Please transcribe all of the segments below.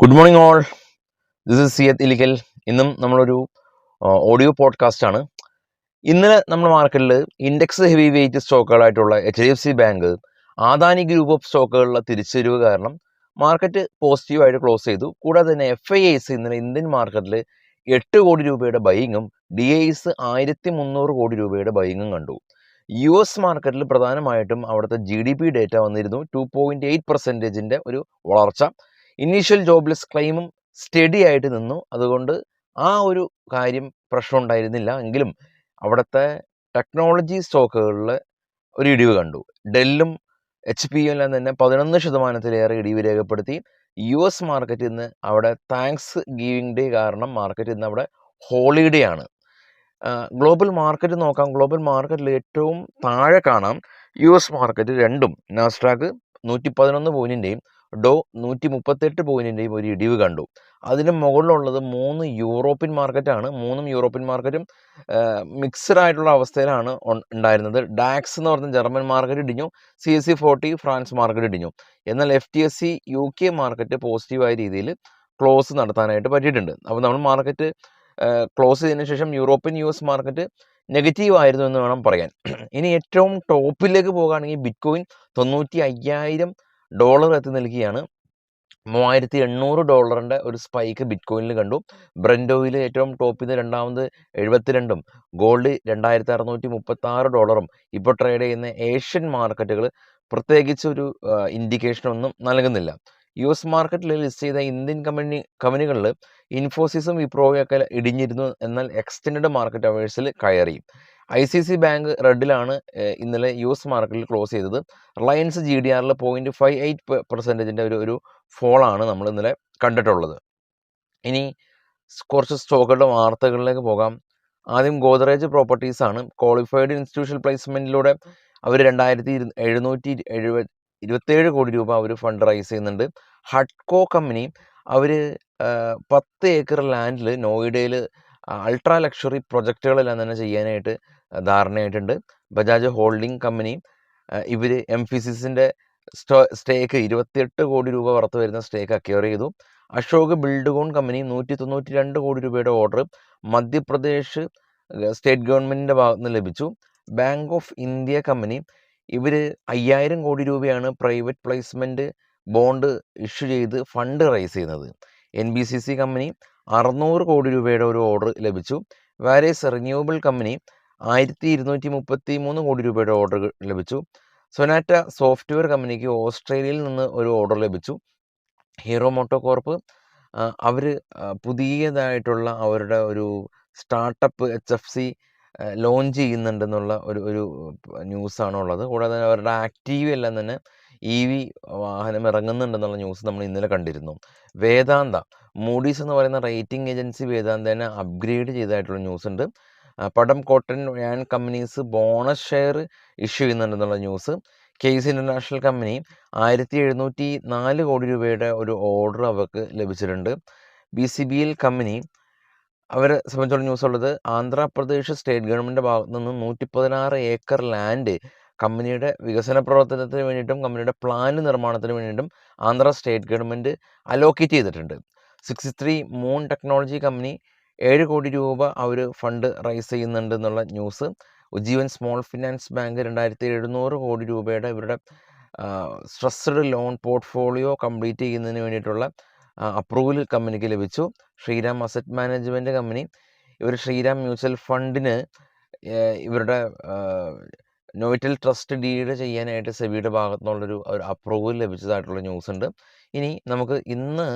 Good morning all. This is Siyath Ilikkal. ഇന്നും നമ്മളൊരു audio podcast ആണ്. ഇന്നലെ നമ്മുടെ മാർക്കറ്റിൽ ഇൻഡെക്സ് ഹെവി വെയിറ്റ് സ്റ്റോക്കുകളായിട്ടുള്ള HDFC bank, Adani group of സ്റ്റോക്കുകളിലെ തിരിച്ചുവരവ് കാരണം മാർക്കറ്റ് പോസിറ്റീവായിട്ട് ക്ലോസ് ചെയ്തു. കൂടാതെ തന്നെ FIIs ഇന്നലെ ഇന്ത്യൻ മാർക്കറ്റിൽ 8 കോടി രൂപയുടെ ബൈയിങ്ങും DIs 1300 കോടി രൂപയുടെ ബൈയിങ്ങും കണ്ടു. US മാർക്കറ്റിൽ പ്രധാനമായിട്ടും അവിടുത്തെ GDP ഡേറ്റ വന്നിരുന്നു. 2.8% ഒരു വളർച്ച. ഇനീഷ്യൽ ജോബ്ലെസ് ക്ലെയിമും സ്റ്റഡി ആയിട്ട് നിന്നു. അതുകൊണ്ട് ആ ഒരു കാര്യം പ്രശ്നം ഉണ്ടായിരുന്നില്ല. എങ്കിലും അവിടുത്തെ ടെക്നോളജി സ്റ്റോക്കുകളിൽ ഒരു ഇടിവ് കണ്ടു. ഡെല്ലും HP എല്ലാം തന്നെ 11% ഇടിവ് രേഖപ്പെടുത്തി. US മാർക്കറ്റ് ഇന്ന് അവിടെ താങ്ക്സ് ഗിവിംഗ് ഡേ കാരണം മാർക്കറ്റ് ഇന്ന് അവിടെ ഹോളിഡേ ആണ്. ഗ്ലോബൽ മാർക്കറ്റ് നോക്കാം. ഗ്ലോബൽ മാർക്കറ്റിൽ ഏറ്റവും താഴെ കാണാം US മാർക്കറ്റ് രണ്ടും, നാസ്ഡാക്ക് 111 പോയിന്റിൻ്റെയും ഡോ 138 പോയിന്റിൻ്റെയും ഒരു ഇടിവ് കണ്ടു. അതിന് മുകളിലുള്ളത് 3 യൂറോപ്യൻ മാർക്കറ്റാണ്. 3 യൂറോപ്യൻ മാർക്കറ്റും മിക്സഡ് ആയിട്ടുള്ള അവസ്ഥയിലാണ് ഉണ്ടായിരുന്നത്. ഡാക്സ് എന്ന് പറഞ്ഞ ജർമ്മൻ മാർക്കറ്റ് ഇടിഞ്ഞു. CAC 40 ഫ്രാൻസ് മാർക്കറ്റ് ഇടിഞ്ഞു. എന്നാൽ FTSE UK മാർക്കറ്റ് പോസിറ്റീവായ രീതിയിൽ ക്ലോസ് നടത്താനായിട്ട് പറ്റിയിട്ടുണ്ട്. അപ്പോൾ നമ്മൾ മാർക്കറ്റ് ക്ലോസ് ചെയ്തതിന് ശേഷം യൂറോപ്യൻ US മാർക്കറ്റ് നെഗറ്റീവ് ആയിരുന്നു എന്ന് വേണം പറയാൻ. ഇനി ഏറ്റവും ടോപ്പിലേക്ക് പോകുകയാണെങ്കിൽ ബിറ്റ്കോയിൻ $95,000 എത്തി നിൽക്കുകയാണ്. $3,800 ഒരു സ്പൈക്ക് ബിറ്റ്കോയിനിൽ കണ്ടു. ബ്രന്റ് ഓയിൽ ഏറ്റവും ടോപ്പിൽ നിന്ന് രണ്ടാമത് 72ഉം ഗോൾഡ് $2,636 ഇപ്പോൾ ട്രേഡ് ചെയ്യുന്ന ഏഷ്യൻ മാർക്കറ്റുകൾ പ്രത്യേകിച്ച് ഒരു ഇൻഡിക്കേഷൻ ഒന്നും നൽകുന്നില്ല. US മാർക്കറ്റിൽ ലിസ്റ്റ് ചെയ്ത ഇന്ത്യൻ കമ്പനികളിൽ ഇൻഫോസിസും വിപ്രോയൊക്കെ ഇടിഞ്ഞിരുന്നു. എന്നാൽ എക്സ്റ്റൻഡ് മാർക്കറ്റ് അവേഴ്സിൽ കയറി. ICICI ബാങ്ക് റെഡിലാണ് ഇന്നലെ US മാർക്കറ്റിൽ ക്ലോസ് ചെയ്തത്. റിലയൻസ് GDRൽ 0.58% ഒരു ഫോളാണ് നമ്മൾ ഇന്നലെ കണ്ടിട്ടുള്ളത്. ഇനി കുറച്ച് സ്റ്റോക്കുകളുടെ വാർത്തകളിലേക്ക് പോകാം. ആദ്യം ഗോദ്രേജ് പ്രോപ്പർട്ടീസ് ആണ്. ക്വാളിഫൈഡ് ഇൻസ്റ്റിറ്റ്യൂഷണൽ പ്ലേസ്മെൻറ്റിലൂടെ അവർ 2,727 കോടി രൂപ അവർ ഫണ്ട് റൈസ് ചെയ്യുന്നുണ്ട്. ഹഡ്കോ കമ്പനി അവർ 10 ഏക്കർ ലാൻഡിൽ നോയിഡയിൽ അൾട്രാ ലക്ഷറി പ്രൊജക്റ്റുകളെല്ലാം തന്നെ ചെയ്യാനായിട്ട് ധാരണയായിട്ടുണ്ട്. ബജാജ് ഹോൾഡിംഗ് കമ്പനി ഇവർ എംഫിസിസിൻ്റെ സ്റ്റേക്ക് 28 കോടി രൂപ പുറത്ത് വരുന്ന സ്റ്റേക്ക് അക്വയർ ചെയ്തു. അശോക് ബിൽഡ്കോൺ കമ്പനി 192 കോടി രൂപയുടെ ഓർഡർ മധ്യപ്രദേശ് സ്റ്റേറ്റ് ഗവൺമെൻറ്റിൻ്റെ ഭാഗത്ത് നിന്ന് ലഭിച്ചു. ബാങ്ക് ഓഫ് ഇന്ത്യ കമ്പനി ഇവർ 5000 കോടി രൂപയാണ് പ്രൈവറ്റ് പ്ലേസ്മെൻറ്റ് ബോണ്ട് ഇഷ്യൂ ചെയ്ത് ഫണ്ട് റൈസ് ചെയ്യുന്നത്. NBCC കമ്പനി 600 കോടി രൂപയുടെ ഒരു ഓർഡർ ലഭിച്ചു. വാരിയസ് റിന്യൂവബിൾ കമ്പനി 1233 കോടി രൂപയുടെ ഓർഡർ ലഭിച്ചു. സൊനാറ്റ സോഫ്റ്റ്വെയർ കമ്പനിക്ക് ഓസ്ട്രേലിയയിൽ നിന്ന് ഒരു ഓർഡർ ലഭിച്ചു. ഹീറോ മോട്ടോ കോർപ്പ് അവർ പുതിയതായിട്ടുള്ള അവരുടെ ഒരു സ്റ്റാർട്ടപ്പ് HFC ലോഞ്ച് ചെയ്യുന്നുണ്ടെന്നുള്ള ഒരു ന്യൂസാണ് ഉള്ളത്. കൂടാതെ അവരുടെ ആക്റ്റീവ് എല്ലാം തന്നെ EV വാഹനം ഇറങ്ങുന്നുണ്ടെന്നുള്ള ന്യൂസ് നമ്മൾ ഇന്നലെ കണ്ടിരുന്നു. വേദാന്ത, മൂഡീസ് എന്ന് പറയുന്ന റേറ്റിംഗ് ഏജൻസി വേദാന്തനെ അപ്ഗ്രേഡ് ചെയ്തതായിട്ടുള്ള ന്യൂസ് ഉണ്ട്. പടം cotton and companies bonus share issue ചെയ്യുന്നുണ്ടെന്നുള്ള ന്യൂസ്. കേസ് ഇൻ്റർനാഷണൽ കമ്പനി 1704 കോടി രൂപയുടെ ഒരു ഓർഡർ അവർക്ക് ലഭിച്ചിട്ടുണ്ട്. BCBL കമ്പനി അവരെ സംബന്ധിച്ചുള്ള ന്യൂസ് ഉള്ളത് ആന്ധ്രാപ്രദേശ് സ്റ്റേറ്റ് ഗവൺമെൻറ്റിൻ്റെ ഭാഗത്തു നിന്നും 116 ഏക്കർ ലാൻഡ് കമ്പനിയുടെ വികസന പ്രവർത്തനത്തിന് വേണ്ടിയിട്ടും കമ്പനിയുടെ പ്ലാൻ നിർമ്മാണത്തിന് വേണ്ടിയിട്ടും ആന്ധ്ര സ്റ്റേറ്റ് ഗവൺമെൻറ് അലോക്കേറ്റ് ചെയ്തിട്ടുണ്ട്. 63 മൂൺ ടെക്നോളജി കമ്പനി 7 കോടി രൂപ അവർ ഫണ്ട് റൈസ് ചെയ്യുന്നുണ്ട് എന്നുള്ള news. Ujjivan small finance bank 2700 കോടി രൂപയുടെ ഇവരുടെ സ്ട്രെസ്ഡ് ലോൺ പോർട്ട്ഫോളിയോ കംപ്ലീറ്റ് ചെയ്യുന്നതിന് വേണ്ടിയിട്ടുള്ള അപ്രൂവൽ കമ്പനിക്ക് ലഭിച്ചു. ശ്രീറാം അസറ്റ് മാനേജ്മെൻറ്റ് കമ്പനി ഇവർ ശ്രീറാം മ്യൂച്വൽ ഫണ്ടിന് ഇവരുടെ നോയിറ്റൽ ട്രസ്റ്റ് ഡീഡ് ചെയ്യാനായിട്ട് സെബിയുടെ ഭാഗത്തു നിന്നുള്ളൊരു അപ്രൂവൽ ലഭിച്ചതായിട്ടുള്ള ന്യൂസ് ഉണ്ട്. ഇനി നമുക്ക് ഇന്ന്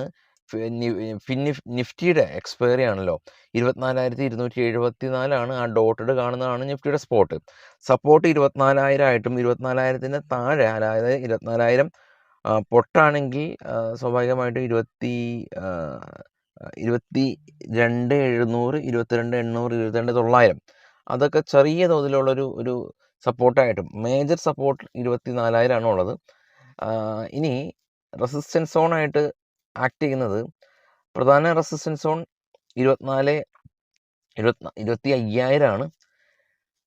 നിഫ്റ്റിയുടെ എക്സ്പയറി ആണല്ലോ, 24,274 ആ ഡോട്ടഡ് കാണുന്നതാണ് നിഫ്റ്റിയുടെ സ്പോട്ട്. സപ്പോർട്ട് 24,000 ആയിട്ടും 24,000 താഴെ, അതായത് 24,000 പൊട്ടാണെങ്കിൽ സ്വാഭാവികമായിട്ടും 22,700, 22,800, 22,900 അതൊക്കെ ചെറിയ തോതിലുള്ളൊരു സപ്പോർട്ടായിട്ടും മേജർ സപ്പോർട്ട് 24,000 ഉള്ളത്. ഇനി റെസിസ്റ്റൻസ് സോണായിട്ട് ആക്ട് ചെയ്യുന്നത് പ്രധാന റെസിസ്റ്റൻസ് സോൺ 25,000 ആണ്.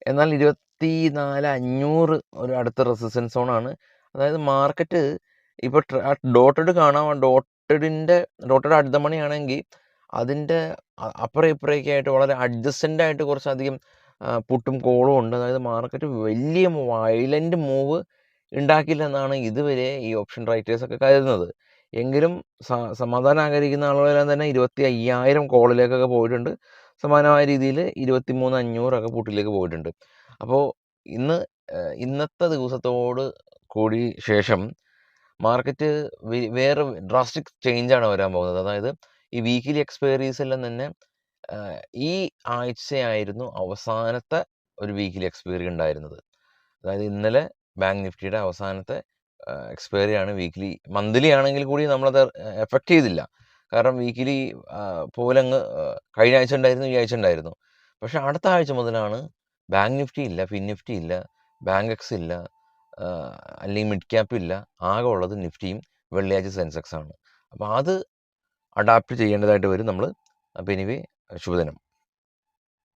എന്നാൽ 24,500 ഒരു അടുത്ത റെസിസ്റ്റൻസ് സോണാണ്. അതായത് മാർക്കറ്റ് ഇപ്പോൾ ഡോട്ടഡ് കാണാം. ആ dot dotted at the money ആണെങ്കിൽ അതിൻ്റെ അപ്പുറം ഇപ്പുറമൊക്കെ ആയിട്ട് വളരെ അഡ്ജസ്റ്റൻ്റ് ആയിട്ട് കുറച്ചധികം പുട്ടും കോളും ഉണ്ട്. അതായത് മാർക്കറ്റ് വലിയ വയലൻ്റ് മൂവ് ഉണ്ടാക്കില്ലെന്നാണ് ഇതുവരെ ഈ ഓപ്ഷൻ റൈറ്റേഴ്സൊക്കെ കരുതുന്നത്. എങ്കിലും സമാധാനം ആഗ്രഹിക്കുന്ന ആളുകളെല്ലാം തന്നെ 25,000 കോളിലേക്കൊക്കെ പോയിട്ടുണ്ട്. സമാനമായ രീതിയിൽ 23,500 പുട്ടിലേക്ക് പോയിട്ടുണ്ട്. അപ്പോൾ ഇന്നത്തെ ദിവസത്തോട് കൂടി ശേഷം മാർക്കറ്റ് വേറെ ഡ്രാസ്റ്റിക് ചേഞ്ചാണ് വരാൻ പോകുന്നത്. അതായത് ഈ വീക്കിലി എക്സ്പയറീസെല്ലാം തന്നെ ഈ ആഴ്ചയായിരുന്നു അവസാനത്തെ ഒരു വീക്കിലി എക്സ്പയറി ഉണ്ടായിരുന്നത്. അതായത് ഇന്നലെ ബാങ്ക് നിഫ്റ്റിയുടെ അവസാനത്തെ എക്സ്പയറിയാണ് വീക്കിലി. മന്ത്ലി ആണെങ്കിൽ കൂടി നമ്മളത് എഫക്റ്റ് ചെയ്തില്ല. കാരണം വീക്കിലി പോലങ്ങ് കഴിഞ്ഞ ആഴ്ച ഉണ്ടായിരുന്നു, ഈ ആഴ്ച ഉണ്ടായിരുന്നു. പക്ഷെ അടുത്ത ആഴ്ച മുതലാണ് ബാങ്ക് നിഫ്റ്റി ഇല്ല, ഫിൻ നിഫ്റ്റി ഇല്ല, ബാങ്ക് എക്സ് ഇല്ല, അല്ലെങ്കിൽ മിഡ് ക്യാപ്പ് ഇല്ല. ആകെ ഉള്ളത് നിഫ്റ്റിയും വെള്ളിയാഴ്ച സെൻസെക്സ് ആണ്. അപ്പോൾ അത് അഡാപ്റ്റ് ചെയ്യേണ്ടതായിട്ട് വരും നമ്മൾ. അപ്പോൾ എനിവേ ശുഭദിനം.